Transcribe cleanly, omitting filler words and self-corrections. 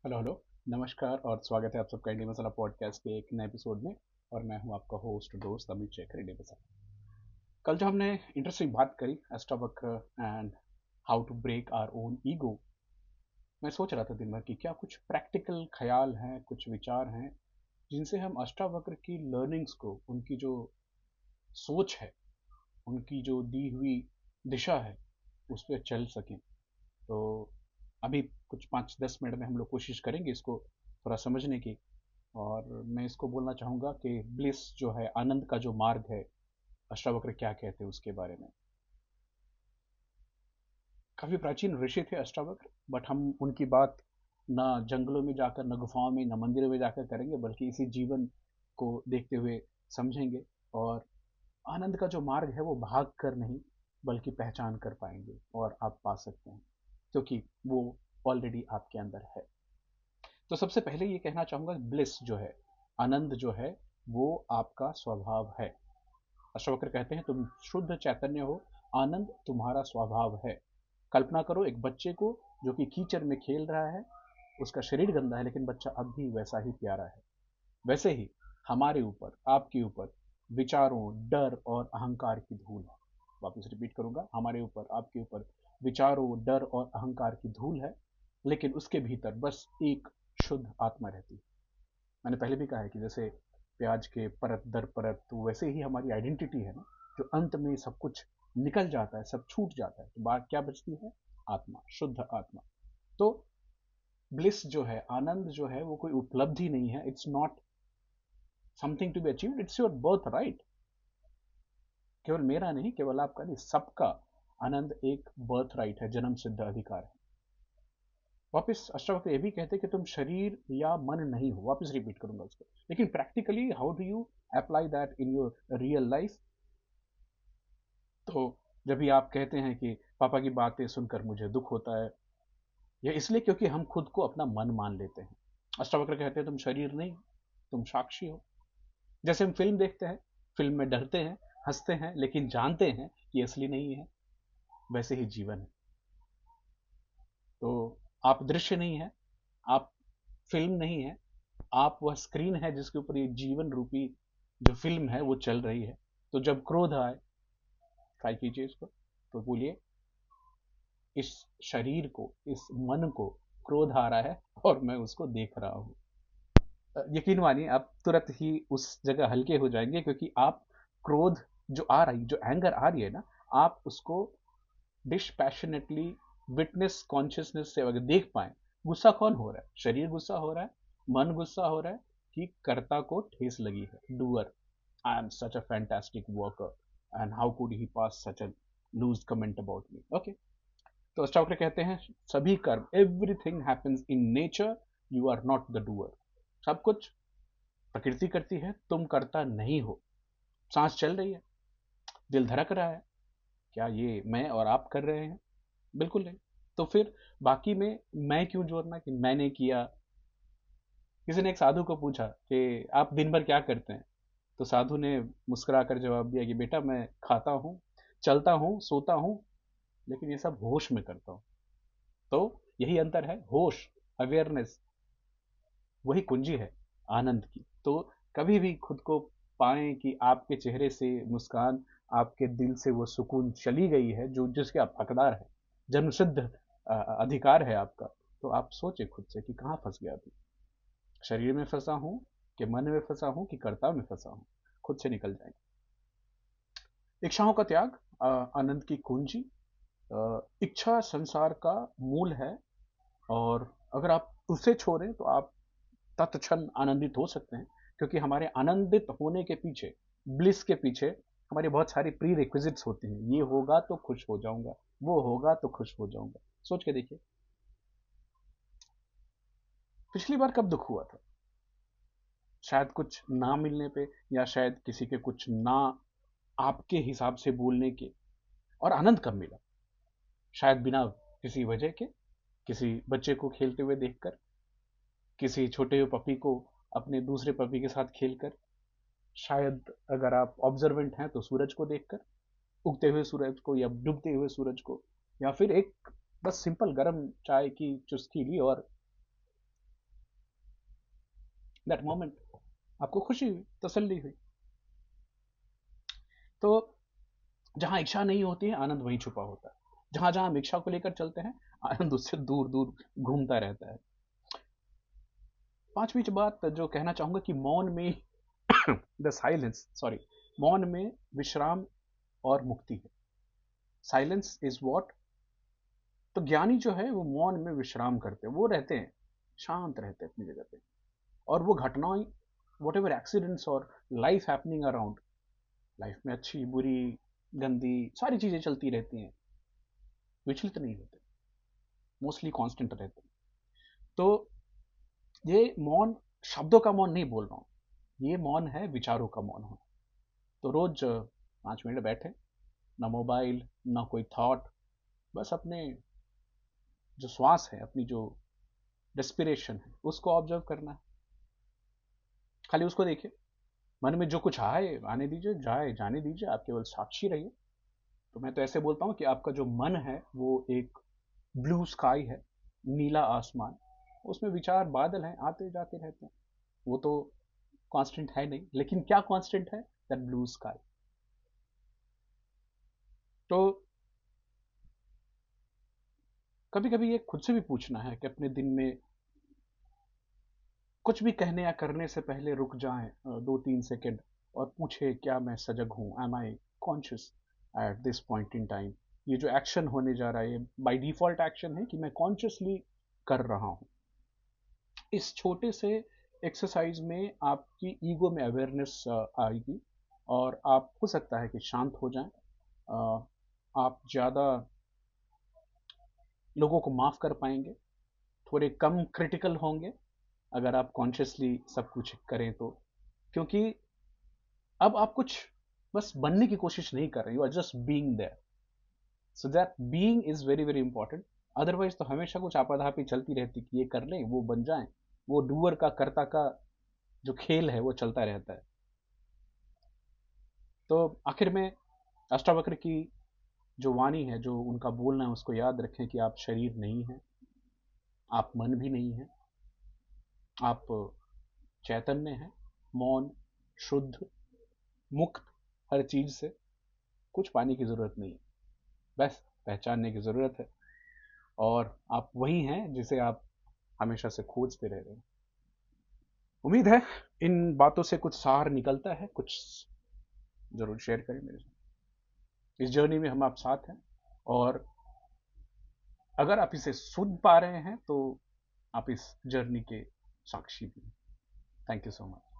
Hello hello. नमस्कार और स्वागत है आप सबका इंडिया मसाला पॉडकास्ट के एक नए एपिसोड में। और मैं हूं आपका होस्ट दोस्त अमित शेखर इंडिया मसाला। कल जो हमने इंटरेस्टिंग बात करी Ashtavakra and how to break our own ego, मैं सोच रहा था दिन भर कि क्या कुछ प्रैक्टिकल ख्याल हैं, कुछ विचार हैं जिनसे हम अष्टावक्र की लर्निंग्स को, उनकी जो सोच है, उनकी जो दी हुई दिशा है, उस पर चल सकें। तो अभी कुछ 5-10 मिनट में हम लोग कोशिश करेंगे इसको थोड़ा समझने की। और मैं इसको बोलना चाहूँगा कि ब्लिस जो है, आनंद का जो मार्ग है, अष्टावक्र क्या कहते हैं उसके बारे में। काफ़ी प्राचीन ऋषि थे अष्टावक्र, बट हम उनकी बात ना जंगलों में जाकर, न गुफाओं में, न मंदिरों में जाकर करेंगे, बल्कि इसी जीवन को देखते हुए समझेंगे। और आनंद का जो मार्ग है वो भाग कर नहीं, बल्कि पहचान कर पाएंगे और आप पा सकते हैं, क्योंकि वो ऑलरेडी आपके अंदर है। तो सबसे पहले ये कहना चाहूँगा, ब्लिस जो है, आनंद जो है, वो आपका स्वभाव है। अशोकर कहते हैं तुम शुद्ध चैतन्य हो, आनंद तुम्हारा स्वभाव है। कल्पना करो एक बच्चे को जो कि कीचड़ में खेल रहा है, उसका शरीर गंदा है लेकिन बच्चा अब भी वैसा ही प्यारा है। वैसे ही हमारे ऊपर, आपके ऊपर विचारों, डर और अहंकार की धूल है। वापस रिपीट करूंगा, हमारे ऊपर, आपके ऊपर विचारों, डर और अहंकार की धूल है, लेकिन उसके भीतर बस एक शुद्ध आत्मा रहती है। मैंने पहले भी कहा है कि जैसे प्याज के परत दर परत, तो वैसे ही हमारी आइडेंटिटी है ना, जो अंत में सब कुछ निकल जाता है, सब छूट जाता है, तो बात क्या बचती है? आत्मा, शुद्ध आत्मा। तो ब्लिस जो है, आनंद जो है, वो कोई उपलब्धि नहीं है। It's not something to be achieved, it's your birthright. केवल मेरा नहीं, केवल आपका नहीं, सबका आनंद एक बर्थ राइट है, जन्म सिद्ध अधिकार है। वापस अष्टावक्र ये भी कहते हैं कि तुम शरीर या मन नहीं हो। वापस रिपीट करूंगा उसको, लेकिन practically how do you apply that in your real life? तो जब भी आप कहते हैं कि पापा की बातें सुनकर मुझे दुख होता है, यह इसलिए क्योंकि हम खुद को अपना मन मान लेते हैं। अष्टावक्र कहते हैं तुम शरीर नहीं, तुम साक्षी हो। जैसे हम फिल्म देखते हैं, फिल्म में डरते हैं, हंसते हैं, लेकिन जानते हैं कि असली नहीं है, वैसे ही जीवन है। तो आप दृश्य नहीं है, आप फिल्म नहीं है, आप वह स्क्रीन है जिसके ऊपर ये जीवन रूपी जो फिल्म है वो चल रही है। तो जब क्रोध आए, ट्राई कीजिए इसको, तो बोलिए इस शरीर को, इस मन को क्रोध आ रहा है और मैं उसको देख रहा हूँ। यकीन मानिए आप तुरंत ही उस जगह हल्के हो जाएंगे, क्योंकि आप क्रोध जो आ रही, जो एंगर आ रही है ना, आप उसको डिस्पैशनेटली, विटनेस कॉन्शियसनेस से अगर देख पाए, गुस्सा कौन हो रहा है? शरीर गुस्सा हो रहा है, मन गुस्सा हो रहा है, कि कर्ता को ठेस लगी है, doer. I am such a fantastic worker and how could he pass such a loose comment about me. Okay. तो अष्टावक्र कहते हैं सभी कर्म, everything happens in nature, you are not the doer. सब कुछ प्रकृति करती है, तुम करता नहीं हो। सांस चल रही है, दिल धड़क रहा है, क्या ये मैं और आप कर रहे हैं? बिल्कुल नहीं। तो फिर बाकी में मैं क्यों जोड़ना कि मैंने किया? किसी ने एक साधु को पूछा कि आप दिन भर क्या करते हैं? तो साधु ने मुस्कुराकर जवाब दिया कि बेटा मैं खाता हूँ, चलता हूँ, सोता हूँ, लेकिन ये सब होश में करता हूँ। तो यही अंतर है, होश, अवेयरनेस, वही कुंजी है आनंद की। तो कभी भी खुद को पाएं कि आपके चेहरे से मुस्कान, आपके दिल से वो सुकून चली गई है जो जिसके आप हकदार हैं, जन्मसिद्ध अधिकार है आपका। तो आप सोचे खुद से कि कहाँ फंस गया अभी, शरीर में फंसा हूँ, कि मन में फंसा हूँ, कि कर्ता में फंसा हूँ? खुद से निकल जाएंगे। इच्छाओं का त्याग, आनंद की कुंजी। इच्छा संसार का मूल है, और अगर आप उसे छोड़ें तो आप तत्क्षण आनंदित हो सकते हैं, क्योंकि हमारे आनंदित होने के पीछे, ब्लिस के पीछे, हमारी बहुत सारी प्री रिक्विजिट्स होती हैं। ये होगा तो खुश हो जाऊंगा, वो होगा तो खुश हो जाऊंगा। सोच के देखिए, पिछली बार कब दुख हुआ था? शायद कुछ ना मिलने पे, या शायद किसी के कुछ ना आपके हिसाब से बोलने के। और आनंद कब मिला? शायद बिना किसी वजह के, किसी बच्चे को खेलते हुए देखकर, किसी छोटे हुए पपी को अपने दूसरे पपी के साथ खेलकर, शायद अगर आप ऑब्जर्वेंट हैं तो सूरज को देखकर, उगते हुए सूरज को या डूबते हुए सूरज को, या फिर एक बस सिंपल गर्म चाय की चुस्की ली और दैट मोमेंट आपको खुशी हुई, तसल्ली हुई। तो जहां इच्छा नहीं होती है, आनंद वहीं छुपा होता है। जहां जहां हम इच्छा को लेकर चलते हैं, आनंद उससे दूर दूर घूमता रहता है। पांचवी बात जो कहना चाहूंगा कि मौन में द साइलेंस, सॉरी, मौन में विश्राम और मुक्ति है। Silence is what. तो ज्ञानी जो है वो मौन में विश्राम करते हैं, वो रहते हैं, शांत रहते हैं अपनी जगह पे। और वो घटनाएं, वट एवर एक्सीडेंट्स और लाइफ हैपनिंग अराउंड, लाइफ में अच्छी बुरी गंदी सारी चीजें चलती रहती हैं, विचलित नहीं होते, मोस्टली कांस्टेंट रहते हैं। तो ये मौन शब्दों का मौन नहीं बोल रहा हूँ, ये मौन है विचारों का मौन होना। तो रोज 5 मिनट बैठे, ना मोबाइल, ना कोई थॉट, बस अपने जो श्वास है, अपनी जो रेस्पिरेशन है, उसको ऑब्जर्व करना है। खाली उसको देखिए, मन में जो कुछ आए आने दीजिए, जाए जाने दीजिए, आप केवल साक्षी रहिए। तो मैं तो ऐसे बोलता हूँ कि आपका जो मन है वो एक ब्लू स्काई है, नीला आसमान। उसमें विचार बादल हैं, आते जाते रहते हैं। वो तो कांस्टेंट है नहीं, लेकिन क्या कांस्टेंट है? That blue sky. तो कभी कभी ये खुद से भी पूछना है कि अपने दिन में कुछ भी कहने या करने से पहले रुक जाएं 2-3 सेकेंड और पूछे, क्या मैं सजग हूं? Am I conscious at this point in time? ये जो एक्शन होने जा रहा है, ये बाय डिफॉल्ट एक्शन है कि मैं कॉन्शियसली कर रहा हूं। इस छोटे से एक्सरसाइज में आपकी ईगो में अवेयरनेस आएगी, और आप हो सकता है कि शांत हो जाएं। आप ज़्यादा लोगों को माफ़ कर पाएंगे, थोड़े कम क्रिटिकल होंगे अगर आप कॉन्शियसली सब कुछ करें तो। क्योंकि अब आप कुछ बस बनने की कोशिश नहीं कर रहे, you are just being there. So that being is very very important. Otherwise तो हमेशा कुछ आपाधापी चलती रहती कि ये कर लें, वो बन जाए, वो डूअर का कर्ता का जो खेल है वो चलता रहता है। तो आखिर में अष्टावक्र की जो वाणी है, जो उनका बोलना है, उसको याद रखें कि आप शरीर नहीं हैं, आप मन भी नहीं हैं, आप चैतन्य हैं, मौन, शुद्ध, मुक्त, हर चीज से। कुछ पाने की जरूरत नहीं है, बस पहचानने की जरूरत है। और आप वही हैं जिसे आप हमेशा से खोजते रह रहे हैं। उम्मीद है इन बातों से कुछ सार निकलता है, कुछ जरूर शेयर करें मेरे साथ। इस जर्नी में हम आप साथ हैं, और अगर आप इसे सुन पा रहे हैं तो आप इस जर्नी के साक्षी भी हैं। Thank you so much.